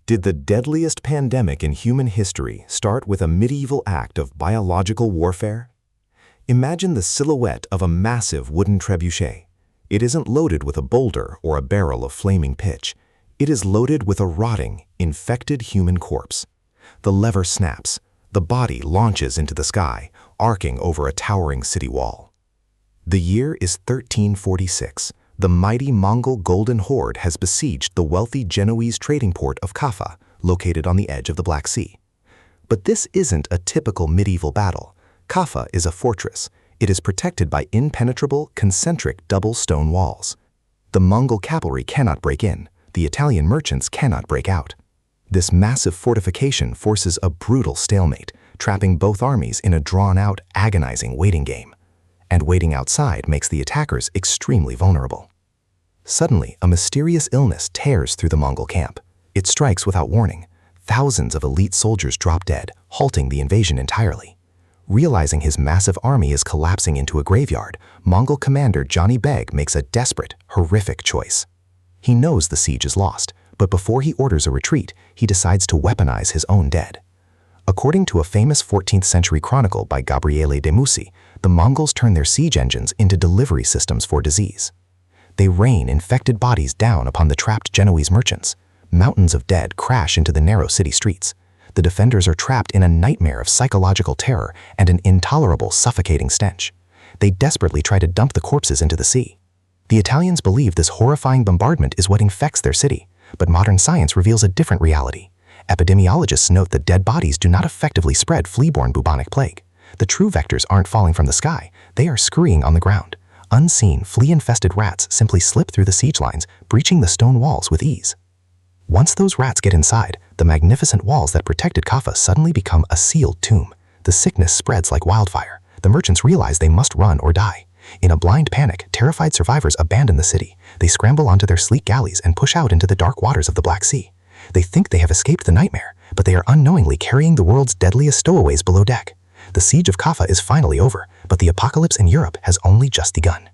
Did the deadliest pandemic in human history start with a medieval act of biological warfare? Imagine the silhouette of a massive wooden trebuchet. It isn't loaded with a boulder or a barrel of flaming pitch. It is loaded with a rotting, infected human corpse. The lever snaps. The body launches into the sky, arcing over a towering city wall. The year is 1346. The mighty Mongol Golden Horde has besieged the wealthy Genoese trading port of Kaffa, located on the edge of the Black Sea. But this isn't a typical medieval battle. Kaffa is a fortress. It is protected by impenetrable, concentric double stone walls. The Mongol cavalry cannot break in. The Italian merchants cannot break out. This massive fortification forces a brutal stalemate, trapping both armies in a drawn-out, agonizing waiting game. And waiting outside makes the attackers extremely vulnerable. Suddenly, a mysterious illness tears through the Mongol camp. It strikes without warning. Thousands of elite soldiers drop dead, halting the invasion entirely. Realizing his massive army is collapsing into a graveyard, Mongol commander Johnny Beg makes a desperate, horrific choice. He knows the siege is lost, but before he orders a retreat, he decides to weaponize his own dead. According to a famous 14th century chronicle by Gabriele de Mussi, the Mongols turn their siege engines into delivery systems for disease. They rain infected bodies down upon the trapped Genoese merchants. Mountains of dead crash into the narrow city streets. The defenders are trapped in a nightmare of psychological terror and an intolerable, suffocating stench. They desperately try to dump the corpses into the sea. The Italians believe this horrifying bombardment is what infects their city, but modern science reveals a different reality. Epidemiologists note that dead bodies do not effectively spread flea-borne bubonic plague. The true vectors aren't falling from the sky, they are scurrying on the ground. Unseen, flea-infested rats simply slip through the siege lines, breaching the stone walls with ease. Once those rats get inside, the magnificent walls that protected Kaffa suddenly become a sealed tomb. The sickness spreads like wildfire. The merchants realize they must run or die. In a blind panic, terrified survivors abandon the city. They scramble onto their sleek galleys and push out into the dark waters of the Black Sea. They think they have escaped the nightmare, but they are unknowingly carrying the world's deadliest stowaways below deck. The siege of Kaffa is finally over, but the apocalypse in Europe has only just begun.